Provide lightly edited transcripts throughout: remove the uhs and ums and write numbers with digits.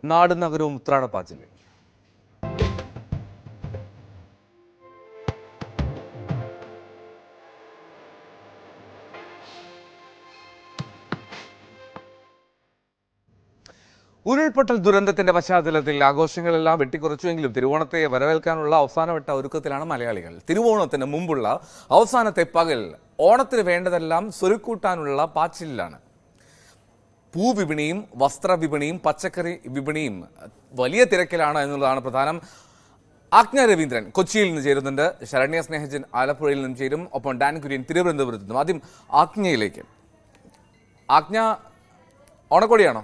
നാടും നഗരവും ഉത്രാടപ്പാച്ചിൽ. ഉരുൾപൊട്ടൽ ദുരന്തത്തിന്റെ പശ്ചാത്തലത്തിൽ ആഘോഷങ്ങളെല്ലാം വെട്ടിക്കുറച്ചുവെങ്കിലും തിരുവോണത്തെ വരവേൽക്കാനുള്ള അവസാനവട്ട ഒരുക്കത്തിലാണ് മലയാളികൾ. തിരുവോണത്തിന് മുമ്പുള്ള അവസാനത്തെ പകൽ ഓണത്തിന് വേണ്ടതെല്ലാം സ്വരുക്കൂട്ടാനുള്ള പാച്ചിലാണ്. പൂവിപണിയും വസ്ത്രവിപണിയും പച്ചക്കറി വിപണിയും വലിയ തിരക്കിലാണ് എന്നുള്ളതാണ് പ്രധാനം. ആജ്ഞ രവീന്ദ്രൻ കൊച്ചിയിൽ നിന്ന് ചേരുന്നുണ്ട്, ശരണ്യ സ്നേഹജൻ ആലപ്പുഴയിൽ നിന്നും ചേരും, ഒപ്പം ഡാൻ കുര്യൻ തിരുവനന്തപുരത്ത് നിന്നും. ആദ്യം ആജ്ഞയിലേക്ക്. ആജ്ഞ ഓണക്കോടിയാണോ?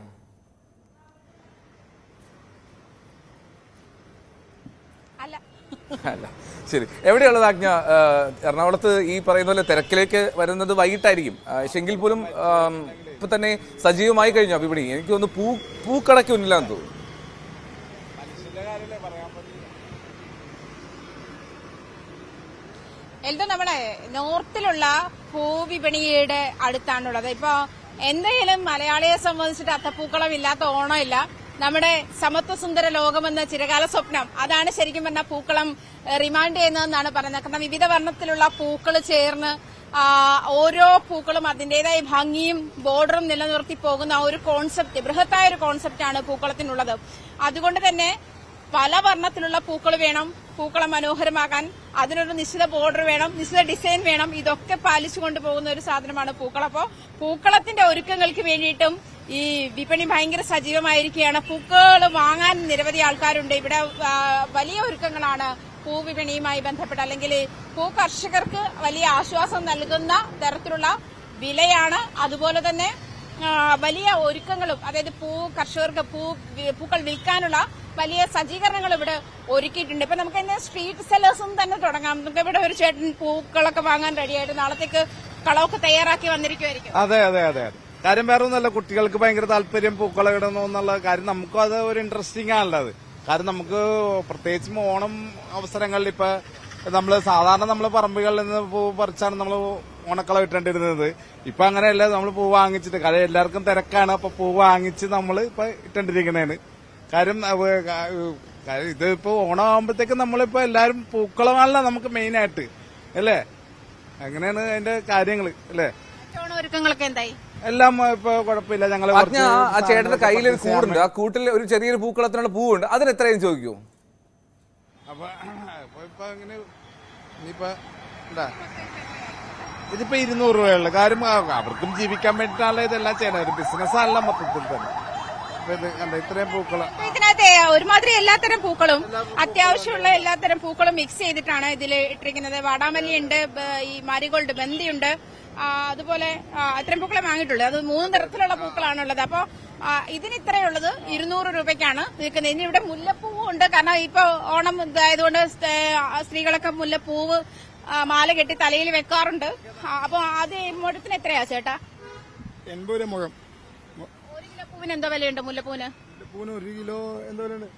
അല്ല, ശരി. എവിടെയുള്ളത് ആജ്ഞ? എറണാകുളത്ത് ഈ പറയുന്ന പോലെ തിരക്കിലേക്ക് വരുന്നത് വൈകിട്ടായിരിക്കും. എങ്കിൽ പോലും ഇപ്പൊ തന്നെ സജീവമായി കഴിഞ്ഞോ വിപണി? എനിക്ക് തോന്നുന്നു പൂക്കടയ്ക്ക് മുന്നിലാന്ന് തോന്നുന്നു. എൽദോ നമ്മളെ നോർത്തിലുള്ള പൂവിപണിയുടെ അടുത്താണുള്ളത്. ഇപ്പൊ എന്തെങ്കിലും മലയാളിയെ സംബന്ധിച്ചിട്ട് അത്തപ്പൂക്കളം ഇല്ലാത്ത ഓണമില്ല. നമ്മുടെ സമത്വസുന്ദര ലോകമെന്ന ചിരകാല സ്വപ്നം, അതാണ് ശരിക്കും പറഞ്ഞാൽ പൂക്കളം റിമൈൻഡ് ചെയ്യുന്നതെന്നാണ് പറയുന്നത്. കാരണം വിവിധ വർണ്ണത്തിലുള്ള പൂക്കൾ ചേർന്ന് ഓരോ പൂക്കളും അതിന്റേതായ ഭംഗിയും ബോർഡറും നിലനിർത്തി പോകുന്ന ഒരു കോൺസെപ്റ്റ്, ബൃഹത്തായ ഒരു കോൺസെപ്റ്റാണ് പൂക്കളത്തിനുള്ളത്. അതുകൊണ്ട് തന്നെ പല വർണ്ണത്തിലുള്ള പൂക്കൾ വേണം പൂക്കളം മനോഹരമാകാൻ. അതിനൊരു നിശ്ചിത ബോർഡർ വേണം, നിശ്ചിത ഡിസൈൻ വേണം. ഇതൊക്കെ പാലിച്ചുകൊണ്ട് പോകുന്ന ഒരു സാധനമാണ് പൂക്കളം. അപ്പോൾ പൂക്കളത്തിന്റെ ഒരുക്കങ്ങൾക്ക് വേണ്ടിയിട്ടും ഈ വിപണി ഭയങ്കര സജീവമായിരിക്കുകയാണ്. പൂക്കൾ വാങ്ങാൻ നിരവധി ആൾക്കാരുണ്ട്. ഇവിടെ വലിയ ഒരുക്കങ്ങളാണ് പൂവിപണിയുമായി ബന്ധപ്പെട്ട്. അല്ലെങ്കിൽ പൂ കർഷകർക്ക് വലിയ ആശ്വാസം നൽകുന്ന തരത്തിലുള്ള വിലയാണ്. അതുപോലെ തന്നെ വലിയ ഒരുക്കങ്ങളും, അതായത് പൂ കർഷകർക്ക് പൂക്കൾ വിൽക്കാനുള്ള വലിയ സജ്ജീകരണങ്ങൾ ഇവിടെ ഒരുക്കിയിട്ടുണ്ട്. ഇപ്പൊ നമുക്ക് ഇന്ന് സ്ട്രീറ്റ് സെല്ലേഴ്സും തന്നെ തുടങ്ങാം. നമുക്ക് ഇവിടെ ഒരു ചേട്ടൻ പൂക്കളൊക്കെ വാങ്ങാൻ റെഡിയായിട്ട് നാളത്തേക്ക് കളമൊക്കെ തയ്യാറാക്കി വന്നിരിക്കുമായിരിക്കും. അതെ അതെ അതെ അതെ കാര്യം വേറെ ഒന്നല്ല, കുട്ടികൾക്ക് ഭയങ്കര താല്പര്യം പൂക്കളം ഇടണം എന്നുള്ള കാര്യം. നമുക്കും അത് ഒരു ഇൻട്രസ്റ്റിംഗ് ആണല്ലോ അത്. കാരണം നമുക്ക് പ്രത്യേകിച്ചും ഓണം അവസരങ്ങളിൽ ഇപ്പൊ നമ്മള് സാധാരണ നമ്മള് പറമ്പുകളിൽ നിന്ന് പൂ പറിച്ചാണ് നമ്മൾ ഓണക്കളം ഇട്ടേണ്ടിരുന്നത്. ഇപ്പൊ അങ്ങനെയല്ല, നമ്മൾ പൂ വാങ്ങിച്ചിട്ട്, കാര്യം എല്ലാവർക്കും തിരക്കാണ്. അപ്പൊ പൂ വാങ്ങിച്ച് നമ്മൾ ഇപ്പൊ ഇട്ടേണ്ടിരിക്കണേന്. കാര്യം ഇതിപ്പോ ഓണം ആകുമ്പോഴത്തേക്ക് നമ്മളിപ്പോ എല്ലാരും പൂക്കളമാണല്ലോ നമുക്ക് മെയിൻ ആയിട്ട്, അല്ലേ? അങ്ങനെയാണ് അതിന്റെ കാര്യങ്ങള്, അല്ലേ? ഒരുക്കങ്ങളൊക്കെ എന്തായി? എല്ലാം ഇപ്പൊ കുഴപ്പമില്ല. ഞങ്ങള് ആ ചേട്ടന്റെ കയ്യിൽ ഒരു കൂടുണ്ട്, ആ കൂട്ടിൽ ഒരു ചെറിയൊരു പൂക്കളത്തിനുള്ള പൂവുണ്ട്, അതിന് എത്രയും ചോദിക്കൂ? അപ്പൊ ഇപ്പൊ ഇങ്ങനെ ഇനിയിപ്പോ എന്താ ഇതിപ്പോ 200 രൂപയുള്ള കാര്യം. അവർക്കും ജീവിക്കാൻ വേണ്ടിയിട്ടാണല്ലോ ഇതെല്ലാം ചെയ്യണത്. ഒരു ബിസിനസ് ആണല്ലോ മൊത്തത്തിൽ തന്നെ. ഇത്രയും പൂക്കള് ഇതിനകത്ത് ഒരുമാതിരി എല്ലാത്തരം പൂക്കളും, അത്യാവശ്യമുള്ള എല്ലാത്തരം പൂക്കളും മിക്സ് ചെയ്തിട്ടാണ് ഇതിൽ ഇട്ടിരിക്കുന്നത്. വാടാമല്ലിയുണ്ട്, ഈ മാരിഗോൾഡ് ബന്ദിയുണ്ട്, അതുപോലെ അത്രയും പൂക്കളെ വാങ്ങിയിട്ടുള്ളൂ. അത് 3 തരത്തിലുള്ള പൂക്കളാണുള്ളത്. അപ്പൊ ഇതിന് ഇത്രയുള്ളത് 200 രൂപയ്ക്കാണ് നിൽക്കുന്നത്. ഇനി ഇവിടെ മുല്ലപ്പൂവും ഉണ്ട്. കാരണം ഇപ്പൊ ഓണം ഇതായതുകൊണ്ട് സ്ത്രീകളൊക്കെ മുല്ലപ്പൂവ് മാല കെട്ടി തലയിൽ വെക്കാറുണ്ട്. അപ്പൊ അത് മുഴത്തിന് എത്രയാ ചേട്ടാ? 80 രൂപ മുഴം. 1 കിലോ പൂവിന് എന്തോ വിലയുണ്ട്? മുല്ലപ്പൂവിന് 1 കിലോ എന്തോ വിലയുണ്ട്?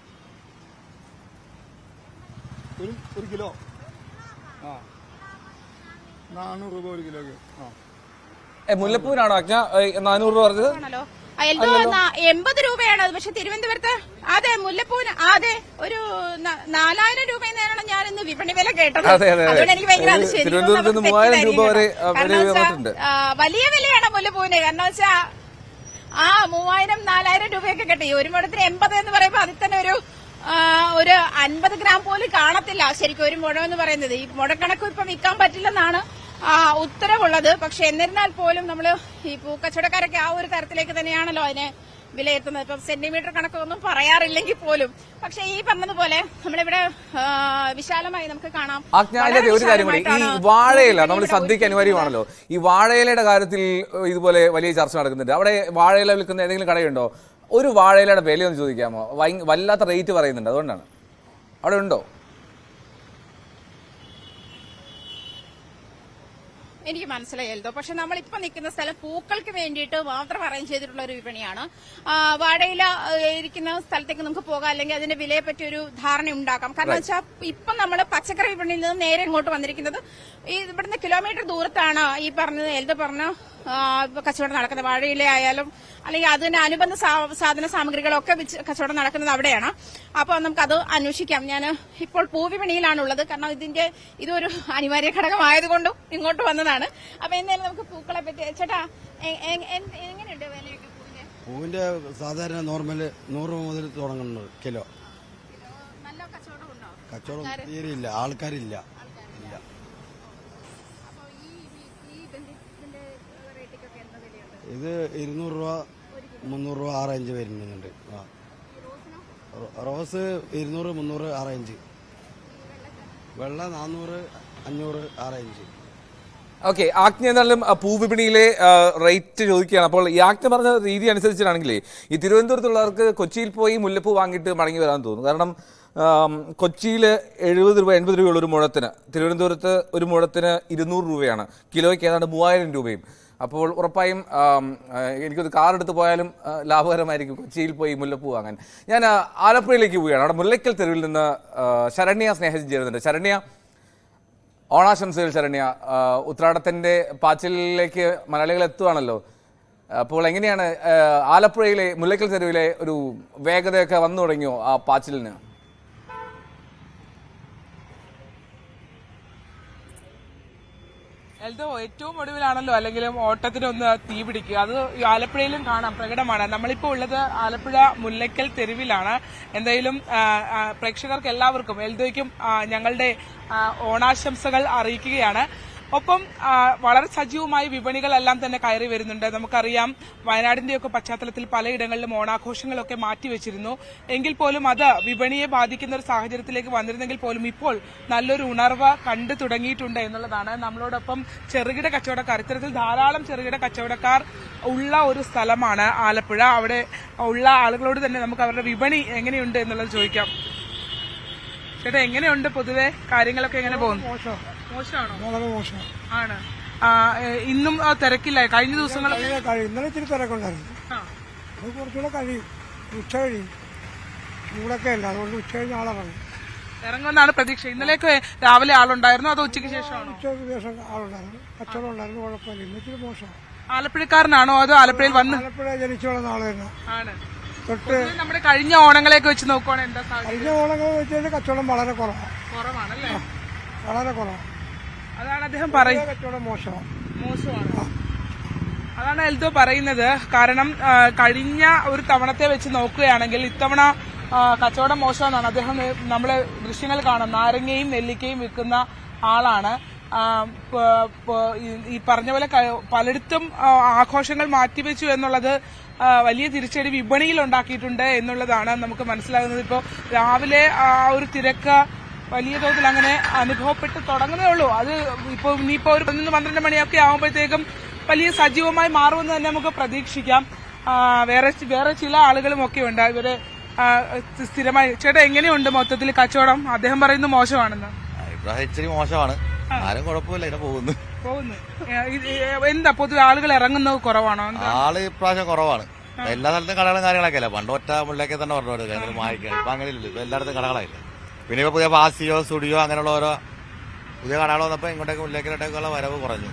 1 കിലോ 400 രൂപ 1 കിലോക്ക്. മുല്ലപ്പൂവിനാണോ അജ്ഞ 400 രൂപ പറഞ്ഞത്? 80 രൂപയാണ്. പക്ഷെ തിരുവനന്തപുരത്ത് അതെ മുല്ലപ്പൂവിന് അതെ ഒരു 4000 രൂപ എന്നാണ് ഞാൻ ഇന്ന് വിപണി വില കേട്ടത്. അതുകൊണ്ട് എനിക്ക് ഭയങ്കര വലിയ വിലയാണ് മുല്ലപ്പൂവിന്. കാരണം വെച്ചാ 3000-4000 രൂപയൊക്കെ കിട്ടി. ഒരു മുഴത്തിന് 80 എന്ന് പറയുമ്പോ അതിൽ തന്നെ ഒരു 50 ഗ്രാം പോലും കാണത്തില്ല ശരിക്കും ഒരു മുഴം എന്ന് പറയുന്നത്. ഈ മുഴക്കണക്കും ഇപ്പൊ വിൽക്കാൻ പറ്റില്ലെന്നാണ് ഉത്തരവുള്ളത്. പക്ഷെ എന്നിരുന്നാൽ പോലും നമ്മള് ഈ പൂക്കച്ചവടക്കാരൊക്കെ ആ ഒരു തരത്തിലേക്ക് തന്നെയാണല്ലോ അതിനെ വിലയിരുത്തുന്നത്. ഇപ്പം സെന്റിമീറ്റർ കണക്കൊന്നും പറയാറില്ലെങ്കിൽ പോലും. പക്ഷെ ഈ പറഞ്ഞതുപോലെ നമ്മളിവിടെ വിശാലമായി നമുക്ക് കാണാം. ഒരു കാര്യം കൂടി, ഈ വാഴയില നമ്മൾ സദ്യക്ക് അനിവാര്യമാണല്ലോ. ഈ വാഴയിലയുടെ കാര്യത്തിൽ ഇതുപോലെ വലിയ ചർച്ച നടക്കുന്നുണ്ട്. അവിടെ വാഴയില വിൽക്കുന്ന ഏതെങ്കിലും കടയുണ്ടോ? ഒരു വാഴയിലയുടെ വിലയൊന്ന് ചോദിക്കാമോ? വല്ലാത്ത റേറ്റ് പറയുന്നുണ്ട്, അതുകൊണ്ടാണ്. അവിടെ ഉണ്ടോ? എനിക്ക് മനസ്സിലായല്ലോ. പക്ഷെ നമ്മളിപ്പോ നിൽക്കുന്ന സ്ഥലം പൂക്കൾക്ക് വേണ്ടിയിട്ട് മാത്രം അറേഞ്ച് ചെയ്തിട്ടുള്ള ഒരു വിപണിയാണ്. വാഴയില ഇരിക്കുന്ന സ്ഥലത്തേക്ക് നമുക്ക് പോകാം, അല്ലെങ്കിൽ അതിന്റെ വിലയെ പറ്റി ഒരു ധാരണ ഉണ്ടാക്കാം. കാരണം വെച്ചാൽ ഇപ്പം നമ്മൾ പച്ചക്കറി വിപണിയിൽ നിന്ന് നേരെ ഇങ്ങോട്ട് വന്നിരിക്കുന്നത് ഈ ഇവിടുന്ന് കിലോമീറ്റർ ദൂരത്താണ് ഈ പറഞ്ഞത് എൽദോ പറഞ്ഞ കച്ചവടം നടക്കുന്നത്. വാഴയില ആയാലും അല്ലെങ്കിൽ അതിന് അനുബന്ധ സാധന സാമഗ്രികളൊക്കെ കച്ചവടം നടക്കുന്നത് അവിടെയാണ്. അപ്പൊ നമുക്കത് അന്വേഷിക്കാം. ഞാൻ ഇപ്പോൾ പൂവിപണിയിലാണുള്ളത്. കാരണം ഇതൊരു അനിവാര്യ ഘടകമായതുകൊണ്ടും ഇങ്ങോട്ട് വന്നതാണ്. അപ്പൊ എന്തായാലും നമുക്ക് പൂക്കളെ പറ്റി ചേട്ടാ എങ്ങനെയുണ്ട് വിലയൊക്കെ പൂവിന്റെ സാധാരണ നോർമല് 100 മുതൽ തുടങ്ങുന്നു കിലോ. നല്ല കച്ചവടം ഉണ്ടോ? കച്ചവടം തീരെ ഇല്ല, ആൾക്കാരില്ല. ഇല്ല. ഇത് 200 രൂപ 300 രൂപ ആ റേഞ്ച് വരുന്നുണ്ട്. റോസ് 200 300 ആ റേഞ്ച്. വെള്ള 400 500 ആ റേഞ്ച്. ഓക്കെ, ആജ്ഞ എന്നാലും പൂവിപണിയിലെ റേറ്റ് ചോദിക്കുകയാണ്. അപ്പോൾ ഈ ആജ്ഞ പറഞ്ഞ രീതി അനുസരിച്ചിട്ടാണെങ്കിലേ ഈ തിരുവനന്തപുരത്തുള്ളവർക്ക് കൊച്ചിയിൽ പോയി മുല്ലപ്പൂ വാങ്ങിയിട്ട് മടങ്ങി വരാൻ തോന്നുന്നു. കാരണം കൊച്ചിയിൽ 70 രൂപ 80 രൂപയുള്ള ഒരു മുഴത്തിന്, തിരുവനന്തപുരത്ത് ഒരു മുഴത്തിന് 200 രൂപയാണ്, കിലോയ്ക്ക് ഏതാണ്ട് 3000 രൂപയും. അപ്പോൾ ഉറപ്പായും എനിക്കൊരു കാർ എടുത്ത് പോയാലും ലാഭകരമായിരിക്കും കൊച്ചിയിൽ പോയി മുല്ലപ്പൂ വാങ്ങാൻ. ഞാൻ ആലപ്പുഴയിലേക്ക് പോവുകയാണ്. അവിടെ മുല്ലയ്ക്കൽ തെരുവിൽ നിന്ന് ശരണ്യ സ്നേഹജൻ ചേരുന്നുണ്ട്. ശരണ്യ, ഓണാശംസകൾ ശരണ്യ. ഉത്രാടത്തിന്റെ പാച്ചിലേക്ക് മലയാളികൾ എത്തുവാണല്ലോ. അപ്പോൾ എങ്ങനെയാണ് ആലപ്പുഴയിലെ മുല്ലയ്ക്കൽ തെരുവിലെ ഒരു വേഗതയൊക്കെ വന്നു തുടങ്ങിയോ ആ പാച്ചിലിന്? എൽദോ, ഏറ്റവും ഒടുവിലാണല്ലോ അല്ലെങ്കിലും ഓട്ടത്തിനൊന്ന് തീ പിടിക്കുക. അത് ആലപ്പുഴയിലും കാണാം, പ്രകടമാണ്. നമ്മളിപ്പോൾ ഉള്ളത് ആലപ്പുഴ മുല്ലയ്ക്കൽ തെരുവിലാണ്. എന്തായാലും പ്രേക്ഷകർക്ക് എല്ലാവർക്കും എൽദോയ്ക്കും ഞങ്ങളുടെ ഓണാശംസകൾ അറിയിക്കുകയാണ്. ഒപ്പം വളരെ സജീവമായി വിപണികളെല്ലാം തന്നെ കയറി വരുന്നുണ്ട്. നമുക്കറിയാം, വയനാടിന്റെയൊക്കെ പശ്ചാത്തലത്തിൽ പലയിടങ്ങളിലും ഓണാഘോഷങ്ങളൊക്കെ മാറ്റിവെച്ചിരുന്നു. എങ്കിൽ പോലും അത് വിപണിയെ ബാധിക്കുന്ന ഒരു സാഹചര്യത്തിലേക്ക് വന്നിരുന്നെങ്കിൽ പോലും ഇപ്പോൾ നല്ലൊരു ഉണർവ് കണ്ടു തുടങ്ങിയിട്ടുണ്ട് എന്നുള്ളതാണ്. നമ്മളോടൊപ്പം ചെറുകിട കച്ചവടക്കാർ, ഇത്തരത്തിൽ ധാരാളം ചെറുകിട കച്ചവടക്കാർ ഉള്ള ഒരു സ്ഥലമാണ് ആലപ്പുഴ. അവിടെ ഉള്ള ആളുകളോട് തന്നെ നമുക്ക് അവരുടെ വിപണി എങ്ങനെയുണ്ട് എന്നുള്ളത് ചോദിക്കാം. ചേട്ടാ, എങ്ങനെയുണ്ട് പൊതുവെ കാര്യങ്ങളൊക്കെ? എങ്ങനെ പോകുന്നു? മോശമാണോ? വളരെ മോശം ആണ്. ഇന്നും തിരക്കില്ല? കഴിഞ്ഞ ദിവസങ്ങളിൽ ഇന്നലെ ഇത്തിരി തിരക്കുണ്ടായിരുന്നു. അത് കുറച്ചുകൂടെ കഴിയും, ഉച്ച കഴിയും. ചൂടൊക്കെ അല്ല, അതുകൊണ്ട് ഉച്ച കഴിഞ്ഞ് ആളിറങ്ങും. ഇറങ്ങുമെന്നാണ് പ്രതീക്ഷ. ഇന്നലെയൊക്കെ രാവിലെ ആളുണ്ടായിരുന്നു, അതോ ഉച്ചയ്ക്ക് ശേഷമാണോ? ഉച്ചയ്ക്ക് ശേഷം ആളുണ്ടായിരുന്നു, കച്ചവടം ഉണ്ടായിരുന്നു, കുഴപ്പമില്ല. ഇന്ന് ഇത്തിരി മോശമാണ്. ആലപ്പുഴക്കാരനാണോ അതോ ആലപ്പുഴയിൽ വന്ന്? ആലപ്പുഴ ജനിച്ചോളെ നാളെ തന്നെ ആണ്. തൊട്ട് നമ്മുടെ കഴിഞ്ഞ ഓണങ്ങളെയൊക്കെ വെച്ച് നോക്കുവാണെങ്കിൽ എന്താ സാഹചര്യം? കഴിഞ്ഞ ഓണങ്ങൾ വെച്ചാൽ കച്ചവടം വളരെ കുറവാണല്ലേ? വളരെ കുറവാണ്. അതാണ് അദ്ദേഹം പറയുന്നത്. കച്ചവടം മോശമാണ്. അതാണ് എൽദോ പറയുന്നത്. കാരണം കഴിഞ്ഞ ഒരു തവണത്തെ വെച്ച് നോക്കുകയാണെങ്കിൽ ഇത്തവണ കച്ചവടം മോശമെന്നാണ് അദ്ദേഹം. നമ്മള് ദൃശ്യങ്ങൾ കാണാം, നാരങ്ങയും നെല്ലിക്കയും വിൽക്കുന്ന ആളാണ്. ഈ പറഞ്ഞ പോലെ പലയിടത്തും ആഘോഷങ്ങൾ മാറ്റിവെച്ചു എന്നുള്ളത് വലിയ തിരിച്ചടി വിപണിയിൽ ഉണ്ടാക്കിയിട്ടുണ്ട് എന്നുള്ളതാണ് നമുക്ക് മനസ്സിലാകുന്നത്. ഇപ്പോൾ രാവിലെ ആ ഒരു തിരക്ക് വലിയ തോതിൽ അങ്ങനെ അനുഭവപ്പെട്ട് തുടങ്ങുന്നേ ഉള്ളൂ. അത് ഇപ്പോൾ ഇനിയിപ്പോൾ ഒരു 11-12 മണിയൊക്കെ ആകുമ്പോഴത്തേക്കും വലിയ സജീവമായി മാറുമെന്ന് തന്നെ നമുക്ക് പ്രതീക്ഷിക്കാം. വേറെ ചില ആളുകളും ഒക്കെ ഉണ്ട് ഇവര് സ്ഥിരമായി. ചേട്ടാ, എങ്ങനെയുണ്ട് മൊത്തത്തിൽ കച്ചവടം? അദ്ദേഹം പറയുന്നത് മോശമാണെന്ന്. ഇച്ചിരി മോശമാണ്, ആരും കുഴപ്പമില്ല, ഇങ്ങനെ പോകുന്നു. എന്താ പൊതുവെ ആളുകൾ ഇറങ്ങുന്നത് കുറവാണോ? ആള് ഇപ്രാവശ്യം കുറവാണ്. എല്ലാ സ്ഥലത്തും കടകളും കാര്യങ്ങളൊക്കെ അല്ല. പണ്ട് ഒറ്റ മുള്ളിലേക്ക് തന്നെ പറഞ്ഞു വാങ്ങിക്കാൻ. ഇപ്പൊ അങ്ങനെ ഇല്ലല്ലോ, ഇപ്പൊ എല്ലായിടത്തും കടകളായില്ല. പിന്നെ ഇപ്പൊ പുതിയ പാസിയോ സ്റ്റുഡിയോ അങ്ങനെയുള്ള ഓരോ പുതിയ കടകൾ വന്നപ്പോ ഇങ്ങോട്ടേക്ക് മുല്ലേക്കിലോട്ടേക്കുള്ള വരവ് കുറഞ്ഞു.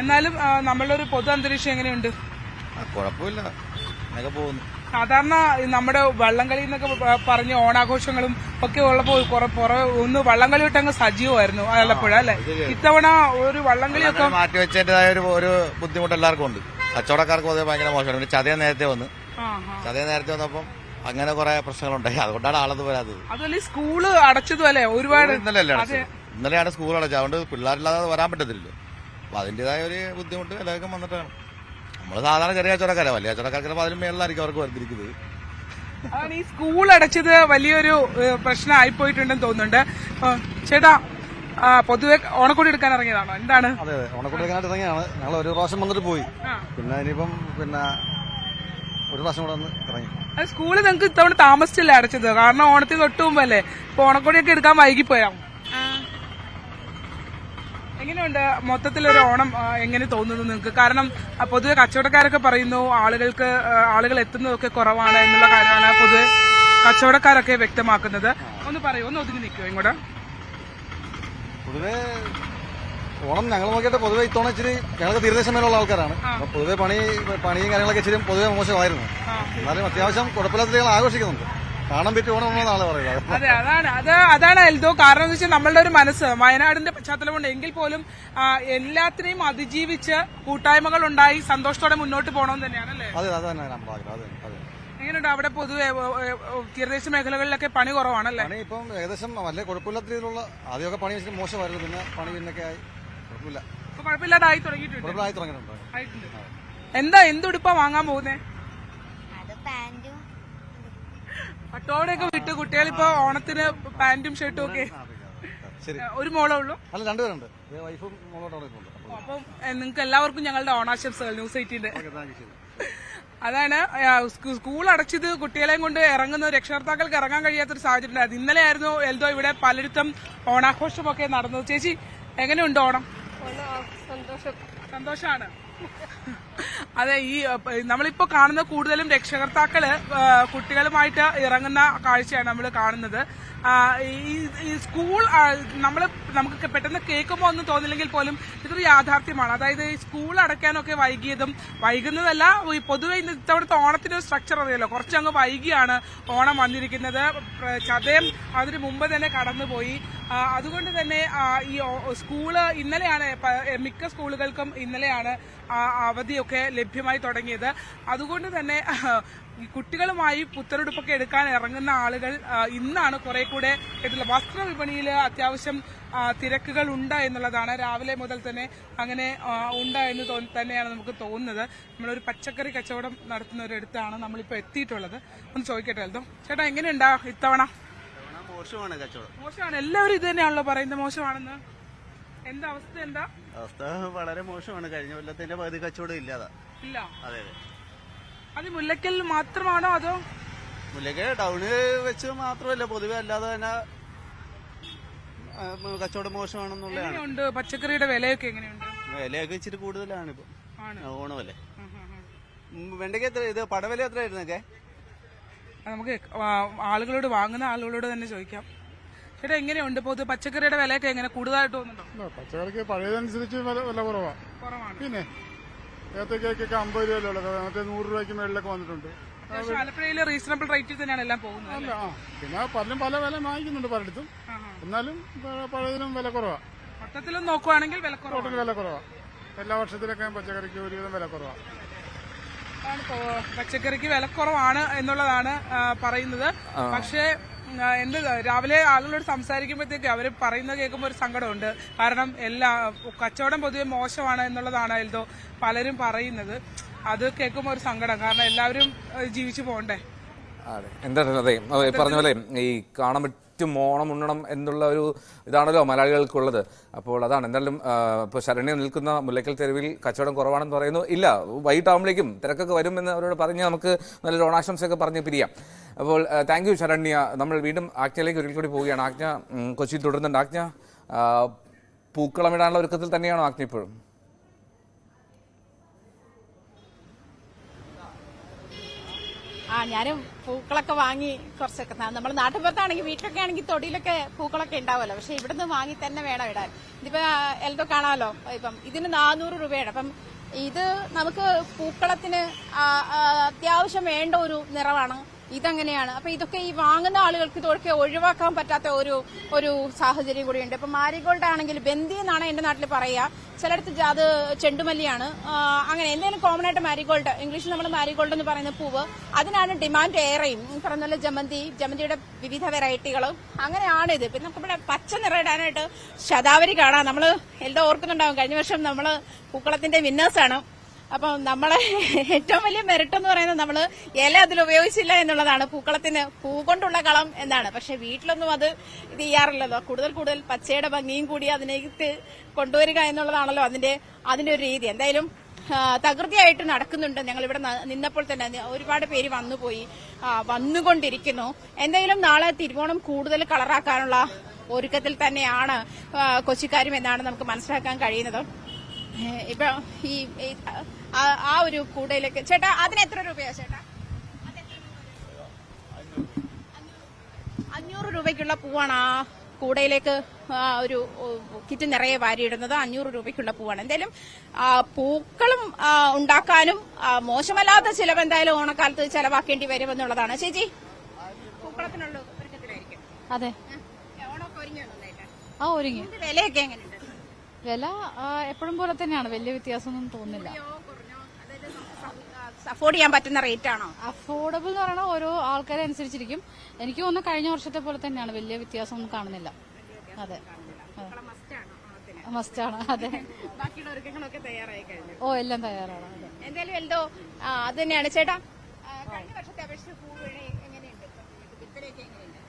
എന്നാലും നമ്മളുടെ ഒരു പൊതു അന്തരീക്ഷം എങ്ങനെയുണ്ട്? കുഴപ്പമില്ല, അങ്ങനെയൊക്കെ പോകുന്നു. സാധാരണ നമ്മുടെ വള്ളംകളി എന്നൊക്കെ പറഞ്ഞ് ഓണാഘോഷങ്ങളും ഒക്കെ ഉള്ളപ്പോ ഒന്ന് വള്ളംകളി വിട്ടങ്ങ് സജീവമായിരുന്നു ആലപ്പുഴ, അല്ലെ? ഇത്തവണ ഒരു വള്ളംകളിയൊക്കെ മാറ്റിവെച്ചതിന്റേതായ ഒരു ബുദ്ധിമുട്ട് എല്ലാവർക്കും ഉണ്ട്. കച്ചവടക്കാർക്ക് പൊതുവെ ഭയങ്കര മോശമാണ്. പിന്നെ ചതയം നേരത്തെ വന്നപ്പം അങ്ങനെ കുറെ പ്രശ്നങ്ങളുണ്ടായി. അതുകൊണ്ടാണ് ആളത് വരാത്തത്. അതുപോലെ സ്കൂള് അടച്ചതും അല്ലെ? ഒരുപാട് ഇന്നലെയാണ് സ്കൂൾ അടച്ചത്. അതുകൊണ്ട് പിള്ളേരില്ലാതെ വരാൻ പറ്റത്തില്ലല്ലോ. അപ്പൊ അതിന്റേതായ ഒരു ബുദ്ധിമുട്ട് എല്ലാവർക്കും വന്നിട്ടാണ്. നമ്മള് സാധാരണ ചെറിയ കച്ചവടക്കാരാ, വലിയ കച്ചവടക്കാർക്ക് അതിലും മേളിലായിരിക്കും അവർക്ക് വരുത്തിരിക്കുന്നത്. അതാണ് ഈ സ്കൂൾ അടച്ചത് വലിയൊരു പ്രശ്നമായിപ്പോയിട്ടുണ്ടെന്ന് തോന്നുന്നുണ്ട്. ചേട്ടാ, പൊതുവെ ഓണക്കോടി എടുക്കാൻ ഇറങ്ങിയതാണോ? എന്താണ്? അതെ, ഓണക്കോടി എടുക്കാനായിട്ട് ഇറങ്ങിയാണ്. ഞങ്ങൾ ഒരു പ്രാവശ്യം വന്നിട്ട് പോയി. പിന്നെ ഇനിയിപ്പം ഒരു പ്രാവശ്യം കൂടെ വന്ന് ഇറങ്ങി. സ്കൂള് നിങ്ങൾക്ക് ഇത്തവണ താമസിച്ചല്ലേ അടച്ചത്? കാരണം ഓണത്തിന് തൊട്ട് മുമ്പല്ലേ? ഇപ്പൊ ഓണക്കോടിയൊക്കെ എടുക്കാൻ വൈകിപ്പോയാ എങ്ങനെയുണ്ട് മൊത്തത്തിലൊരു ഓണം എങ്ങനെ തോന്നുന്നു നിങ്ങൾക്ക്? കാരണം പൊതുവെ കച്ചവടക്കാരൊക്കെ പറയുന്നു ആളുകൾ എത്തുന്നതൊക്കെ കുറവാണ് എന്നുള്ള കാര്യമാണ് പൊതുവെ കച്ചവടക്കാരൊക്കെ വ്യക്തമാക്കുന്നത്. ഒന്ന് പറയൂ, ഒന്ന് ഒതുങ്ങി നിൽക്കുമോ ഇങ്ങോട്ട്? പൊതുവെ ഓണം ഞങ്ങൾ നോക്കിയിട്ട് പൊതുവെ ഇത്തവണ ഇച്ചിരി ഞങ്ങൾക്ക് തീരദേശ മേലുള്ള ആൾക്കാരാണ്. അപ്പൊ പൊതുവെ പണിയും കാര്യങ്ങളൊക്കെ ഇച്ചിരി പൊതുവെ മോശമായിരുന്നു. എന്നാലും അത്യാവശ്യം കുഴപ്പമില്ലാത്ത രീതിയിൽ ആഘോഷിക്കുന്നുണ്ട്. കാണാൻ പറ്റിയ ഓണം എന്നാണ് പറയുന്നത്. അതെ, അതാണ് എൽദോ. കാരണം എന്ന് വെച്ചാൽ നമ്മളുടെ ഒരു മനസ്സ് വയനാടിന്റെ പശ്ചാത്തലം കൊണ്ട് എങ്കിൽ പോലും എല്ലാത്തിനെയും അതിജീവിച്ച് കൂട്ടായ്മകൾ ഉണ്ടായി സന്തോഷത്തോടെ മുന്നോട്ട് പോകണമെന്ന് തന്നെയാണല്ലേ? അതെ, അത് തന്നെ നമ്മുടെ ആഗ്രഹം. അതെ. എങ്ങനെയുണ്ട് അവിടെ പൊതുവെ തീരദേശ മേഖലകളിലൊക്കെ പണി കുറവാണല്ലേ? പണി ഇപ്പം ഏകദേശം വലിയ കുഴപ്പമില്ലാത്ത രീതിയിലുള്ള ആദ്യമൊക്കെ പണി വെച്ചിട്ട് മോശമായിരുന്നു. പിന്നെ പണി പിന്നൊക്കെ ആയി കുഴപ്പമില്ല. ഇപ്പൊ കുഴപ്പമില്ലാതായി തുടങ്ങിയിട്ടുണ്ട്. കുഴപ്പമില്ലായി തുടങ്ങിയിട്ടുണ്ട്. എന്തുടുപ്പാ വാങ്ങാൻ പോകുന്നേ? പട്ടോടെയൊക്കെ വിട്ട് കുട്ടികളിപ്പോ ഓണത്തിന് പാന്റും ഷർട്ടും ഒക്കെ. ശരി. ഒരു മോളേ ഉള്ളൂ? അല്ല, രണ്ടുപേരുണ്ട്. വൈഫും മോളോട്ട് അവിടെ ഉണ്ട്. അപ്പം നിങ്ങൾക്ക് എല്ലാവർക്കും ഞങ്ങളുടെ ഓണാശംസകൾ ന്യൂസ് 18ന്റെ. അതാണ് സ്കൂൾ അടച്ചത് കുട്ടികളെയും കൊണ്ട് ഇറങ്ങുന്ന രക്ഷകർത്താക്കൾക്ക് ഇറങ്ങാൻ കഴിയാത്തൊരു സാഹചര്യം ഉണ്ടായിരുന്നു. ഇന്നലെ ആയിരുന്നു എൽദോ ഇവിടെ പലയിടത്തും ഓണാഘോഷമൊക്കെ നടന്നത്. ചേച്ചി, എങ്ങനെയുണ്ട് ഓണം? സന്തോഷമാണ്. അതെ, ഈ നമ്മളിപ്പോ കാണുന്ന കൂടുതലും രക്ഷകർത്താക്കള് കുട്ടികളുമായിട്ട് ഇറങ്ങുന്ന കാഴ്ചയാണ് നമ്മൾ കാണുന്നത്. ഈ സ്കൂൾ നമുക്ക് പെട്ടെന്ന് കേൾക്കുമ്പോൾ ഒന്നും തോന്നില്ലെങ്കിൽ പോലും ഇതൊരു യാഥാർത്ഥ്യമാണ്. അതായത് ഈ സ്കൂൾ അടയ്ക്കാനൊക്കെ വൈകുന്നതല്ല, പൊതുവെ ഇത്തവണത്തെ ഓണത്തിന്റെ സ്ട്രക്ചർ അറിയാലോ, കുറച്ചങ്ങ് വൈകിയാണ് ഓണം വന്നിരിക്കുന്നത്. ചതയം അതിന് മുമ്പ് തന്നെ കടന്നുപോയി. അതുകൊണ്ട് തന്നെ ഈ സ്കൂള് ഇന്നലെയാണ്, മിക്ക സ്കൂളുകൾക്കും ഇന്നലെയാണ് അവധിയൊക്കെ ലഭ്യമായി തുടങ്ങിയത്. അതുകൊണ്ട് തന്നെ കുട്ടികളുമായി പുത്തനുടുപ്പൊക്കെ എടുക്കാൻ ഇറങ്ങുന്ന ആളുകൾ ഇന്നാണ് കുറെ കൂടെ വസ്ത്ര വിപണിയിൽ അത്യാവശ്യം തിരക്കുകൾ ഉണ്ട് എന്നുള്ളതാണ്. രാവിലെ മുതൽ തന്നെ അങ്ങനെ ഉണ്ട് എന്ന് തന്നെയാണ് നമുക്ക് തോന്നുന്നത്. നമ്മളൊരു പച്ചക്കറി കച്ചവടം നടത്തുന്നവരടുത്താണ് നമ്മളിപ്പോൾ എത്തിയിട്ടുള്ളത്. ഒന്ന് ചോദിക്കട്ടെ എൽദോ ചേട്ടാ, എങ്ങനെയുണ്ടാ ഇത്തവണ? മോശമാണ് കച്ചവടം. മോശമാണ്, എല്ലാവരും ഇത് തന്നെയാണല്ലോ പറയുന്നത് മോശമാണെന്ന്. എന്താ അവസ്ഥ? എന്താ അവസ്ഥ? വളരെ മോശമാണ്. കഴിഞ്ഞ കൊല്ലത്തിന്റെ പകുതി കച്ചവടം ഇല്ലാതാ. ഇല്ല. അതെ. അത് മുല്ലക്കൽ മാത്രമാണോ അതോ മുല്ലക്കൽ ടൗണ് വെച്ച് മാത്രമല്ല, പൊതുവെ അല്ലാതെ തന്നെ കച്ചവടം മോശമാണെന്നുള്ളതാണ്. എങ്ങനെയുണ്ട് പച്ചക്കറിയുടെ വിലയൊക്കെ? എങ്ങനെയുണ്ട്? വിലയൊക്കെ ഇച്ചിരി കൂടുതലാണ് ഇപ്പൊ. ഓണമല്ലേ. വെണ്ടയ്ക്ക് എത്ര? ഇത് പടവില എത്രയായിരുന്നൊക്കെ? നമുക്ക് ആളുകളോട്, വാങ്ങുന്ന ആളുകളോട് തന്നെ ചോദിക്കാം. ചേട്ടാ, എങ്ങനെയുണ്ട് പൊതു പച്ചക്കറിയുടെ വിലയൊക്കെ? എങ്ങനെ കൂടുതലായിട്ട് തോന്നുന്നുണ്ടോ? പച്ചക്കറിക്ക് പഴയതനുസരിച്ച് വില കുറവാണ്. പിന്നെ ഏത്തക്കൊക്കെ 50 രൂപയല്ലേ, മറ്റേ 100 രൂപയ്ക്ക് മേളിലൊക്കെ വന്നിട്ടുണ്ട്. ആലപ്പുഴയിൽ റീസണബിൾ റേറ്റിൽ തന്നെയാണ് എല്ലാം പോകുന്നത്. അല്ല, പിന്നെ പലരും പല വില വാങ്ങിക്കുന്നുണ്ട് പലയിടത്തും. എന്നാലും പഴയതിനും വില കുറവാണ്. മൊത്തത്തിലും നോക്കുവാണെങ്കിൽ വില കുറവാണ്. എല്ലാ വർഷത്തിലൊക്കെ പച്ചക്കറിക്ക് ഒരുവിധം വില കുറവാണ്. പച്ചക്കറിക്ക് വില കുറവാണ് എന്നുള്ളതാണ് പറയുന്നത്. പക്ഷേ രാവിലെ ആളുകളോട് സംസാരിക്കുമ്പോഴത്തേക്ക് അവർ പറയുന്നത് കേൾക്കുമ്പോൾ ഒരു സങ്കടമുണ്ട്. കാരണം കച്ചവടം പൊതുവെ മോശമാണ് എന്നുള്ളതാണ് എൽദോ പലരും പറയുന്നത്. അത് കേൾക്കുമ്പോൾ ഒരു സങ്കടം, കാരണം എല്ലാവരും ജീവിച്ചു പോകണ്ടേ. അതെ, എന്തായാലും അതെ പറഞ്ഞ പോലെ ഈ കാണാൻ പറ്റും ഓണം ഉണ്ണണം എന്നുള്ള ഒരു ഇതാണല്ലോ മലയാളികൾക്കുള്ളത്. അപ്പോൾ അതാണ് എന്തായാലും ഇപ്പോൾ ശരണ്യ നിൽക്കുന്ന മുല്ലക്കൽ തെരുവിൽ കച്ചവടം കുറവാണെന്ന് പറയുന്നു. ഇല്ല, വൈകിട്ടാകുമ്പോഴേക്കും തിരക്കൊക്കെ വരുമെന്ന് അവരോട് പറഞ്ഞ് നമുക്ക് നല്ലൊരു ഓണാശംസയൊക്കെ പറഞ്ഞ് പിരിയാം. അപ്പോൾ താങ്ക് യു ശരണ്യ. നമ്മൾ വീണ്ടും ആജ്ഞയിലേക്ക് ഒരിക്കൽ കൂടി പോവുകയാണ്. ആജ്ഞ കൊച്ചിയിൽ തുടരുന്നുണ്ട്. ആജ്ഞ, പൂക്കളമിടാനുള്ള ഒരുക്കത്തിൽ തന്നെയാണോ ആജ്ഞ ഇപ്പോഴും? ഞാനും പൂക്കളൊക്കെ വാങ്ങി കുറച്ചൊക്കെ. നമ്മൾ നാട്ടിൻപുറത്താണെങ്കിൽ വീട്ടിലൊക്കെ ആണെങ്കിൽ തൊടിയിലൊക്കെ പൂക്കളൊക്കെ ഉണ്ടാവുമല്ലോ, പക്ഷെ ഇവിടുന്ന് വാങ്ങി തന്നെ വേണം ഇടാൻ. ഇതിപ്പോ എൽദോ കാണാമല്ലോ, ഇപ്പം ഇതിന് 400 രൂപയാണ്. അപ്പം ഇത് നമുക്ക് പൂക്കളത്തിന് അത്യാവശ്യം വേണ്ട ഒരു നിറമാണ്. ഇതങ്ങനെയാണ്. അപ്പൊ ഇതൊക്കെ ഈ വാങ്ങുന്ന ആളുകൾക്ക് ഇതൊക്കെ ഒഴിവാക്കാൻ പറ്റാത്ത ഒരു സാഹചര്യം കൂടിയുണ്ട്. ഇപ്പൊ മാരിഗോൾഡ് ആണെങ്കിൽ ബന്ദി എന്നാണ് എന്റെ നാട്ടിൽ പറയുക, ചിലടത്ത് അത് ചെണ്ടുമല്ലിയാണ്. അങ്ങനെ എന്തെങ്കിലും കോമൺ ആയിട്ട് മാരിഗോൾഡ്, ഇംഗ്ലീഷിൽ നമ്മൾ മാരിഗോൾഡ് എന്ന് പറയുന്ന പൂവ്, അതിനാണ് ഡിമാൻഡ് ഏറെയും. പറഞ്ഞ ജമന്തിയുടെ വിവിധ വെറൈറ്റികളും അങ്ങനെയാണ് ഇത്. പിന്നെ നമുക്കിവിടെ പച്ച നിറം ഇടാനായിട്ട് ശതാവരി കാണാം. നമ്മള് എല്ലാം ഓർക്കുന്നുണ്ടാവും, കഴിഞ്ഞ വർഷം നമ്മള് പൂക്കളത്തിന്റെ വിന്നേഴ്സാണ്. അപ്പം നമ്മളെ ഏറ്റവും വലിയ മെറിറ്റ് എന്ന് പറയുന്നത് നമ്മള് ഇല അതിൽ ഉപയോഗിച്ചില്ല എന്നുള്ളതാണ്. പൂക്കളത്തിന് പൂ കൊണ്ടുള്ള കളം എന്നാണ്. പക്ഷെ വീട്ടിലൊന്നും ഇത് ചെയ്യാറില്ലല്ലോ. കൂടുതൽ പച്ചയുടെ ഭംഗിയും കൂടി അതിനേക്ക് കൊണ്ടുവരിക എന്നുള്ളതാണല്ലോ അതിന്റെ ഒരു രീതി. എന്തായാലും തകൃതിയായിട്ട് നടക്കുന്നുണ്ട്. ഞങ്ങൾ ഇവിടെ നിന്നപ്പോൾ തന്നെ ഒരുപാട് പേര് വന്നുകൊണ്ടിരിക്കുന്നു. എന്തായാലും നാളെ തിരുവോണം കൂടുതൽ കളറാക്കാനുള്ള ഒരുക്കത്തിൽ തന്നെയാണ് കൊച്ചിക്കാരും എന്നാണ് നമുക്ക് മനസ്സിലാക്കാൻ കഴിയുന്നത്. ഇപ്പൊ ആ ഒരു കൂടയിലേക്ക് ചേട്ടാ അതിന് എത്ര രൂപയാ ചേട്ടാ? 500 രൂപയ്ക്കുള്ള പൂവാണ് ആ കൂടയിലേക്ക് ഒരു കിറ്റ് നിറയെ വാരിയിടുന്നത്. 500 രൂപയ്ക്കുള്ള പൂവാണ്. എന്തായാലും പൂക്കളും ഉണ്ടാക്കാനും മോശമല്ലാത്ത ചിലവ് എന്തായാലും ഓണക്കാലത്ത് ചെലവാക്കേണ്ടി വരുമെന്നുള്ളതാണ്. ചേച്ചി പൂക്കളത്തിനുള്ള ഒരുക്കത്തിലായിരിക്കും. അതെ, ഓണമൊക്കെ ഒരുങ്ങി ഒരുങ്ങി. വിലയൊക്കെ എങ്ങനെയുണ്ട്? വില എപ്പോഴും പോലെ തന്നെയാണ്, വലിയ വ്യത്യാസമൊന്നും തോന്നുന്നില്ല. അഫോർഡ് ചെയ്യാൻ പറ്റുന്ന റേറ്റ് ആണോ? അഫോർഡബിൾ എന്ന് പറയുന്നത് ഓരോ ആൾക്കാരെ അനുസരിച്ചിരിക്കും. എനിക്ക് തോന്നുന്നു കഴിഞ്ഞ വർഷത്തെ പോലെ തന്നെയാണ്, വലിയ വ്യത്യാസമൊന്നും കാണുന്നില്ല. അതെ, മസ്റ്റാണ്. അതെ, ബാക്കിയുള്ള ഒരുക്കങ്ങളൊക്കെ തയ്യാറായി കഴിഞ്ഞു. എല്ലാം തയ്യാറാണ്. അതെ, എന്തായാലും എന്തോ അത് തന്നെയാണ്. ചേട്ടാ കഴിഞ്ഞ വർഷത്തെ അപേക്ഷിച്ച് പൂവിഴി എങ്ങനെയുണ്ട്? വിത്തനയൊക്കെ എങ്ങനെയുണ്ട്?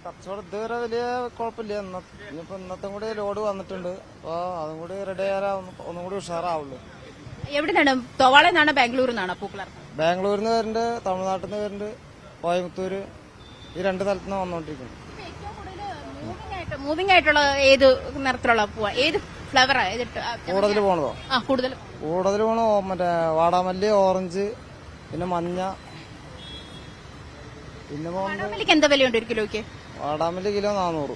കച്ചവടം ഇതുവരെ വലിയ കുഴപ്പമില്ല. ഇനിയിപ്പോ ഇന്നത്തെ കൂടി ലോഡ് വന്നിട്ടുണ്ട്. അപ്പൊ അതും കൂടി റെഡി ആയാലേ ഒന്നും കൂടി ഉഷാറാവുള്ളൂ. എവിടെ നിന്നാണ്? തോവാളയിൽ നിന്നാണ് ബാംഗ്ലൂരിൽ നിന്നാണ് പൂക്കളർ? ബാംഗ്ലൂരിൽ നിന്ന് വരുന്നുണ്ട്, തമിഴ്നാട്ടിൽ നിന്ന് വരുന്നുണ്ട്, കോയമ്പത്തൂര്, ഈ 2 സ്ഥലത്ത് നിന്ന് വന്നോണ്ടിരിക്കുന്നു. മൂവിംഗ് ആയിട്ടുള്ള ഏത് നിറത്തിലുള്ള പൂവാ? ഏത് ഫ്ലവറാ കൂടുതൽ പോണതോ? കൂടുതൽ പോണോ മറ്റേ വാടാമല്ലി, ഓറഞ്ച്, പിന്നെ മഞ്ഞ. പിന്നെ വാടാമല്ലിക്ക് എന്താ വിലയുണ്ട് 1 കിലോയ്ക്ക്? വാടാമല്ലി കിലോ 400.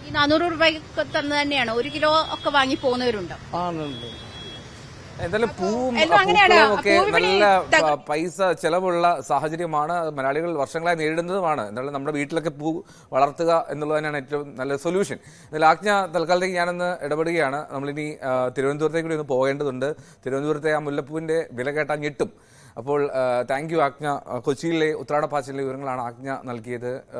ഈ 400 രൂപയ്ക്ക് തന്നെ തന്നെയാണ് 1 കിലോ ഒക്കെ വാങ്ങി പോകുന്നവരുണ്ട്. ഉണ്ട്. എന്തായാലും പൂക്കളമൊക്കെ നല്ല പൈസ ചെലവുള്ള സാഹചര്യമാണ്. മലയാളികൾ വർഷങ്ങളായി നേരിടുന്നതുമാണ്. എന്നാലും നമ്മുടെ വീട്ടിലൊക്കെ പൂ വളർത്തുക എന്നുള്ളത് തന്നെയാണ് ഏറ്റവും നല്ല സൊല്യൂഷൻ. എന്നാലും ആജ്ഞ തൽക്കാലത്തേക്ക് ഞാനൊന്ന് ഇടപെടുകയാണ്. നമ്മളിനി തിരുവനന്തപുരത്തേക്ക് കൂടി ഒന്ന് പോകേണ്ടതുണ്ട്. തിരുവനന്തപുരത്തെ ആ മുല്ലപ്പൂവിന്റെ വില കേട്ടാൽ ഞെട്ടും. അപ്പോൾ താങ്ക് യു ആജ്ഞ. കൊച്ചിയിലെ ഉത്രാടപ്പാച്ചിലെ വിവരങ്ങളാണ് ആജ്ഞ നൽകിയത്.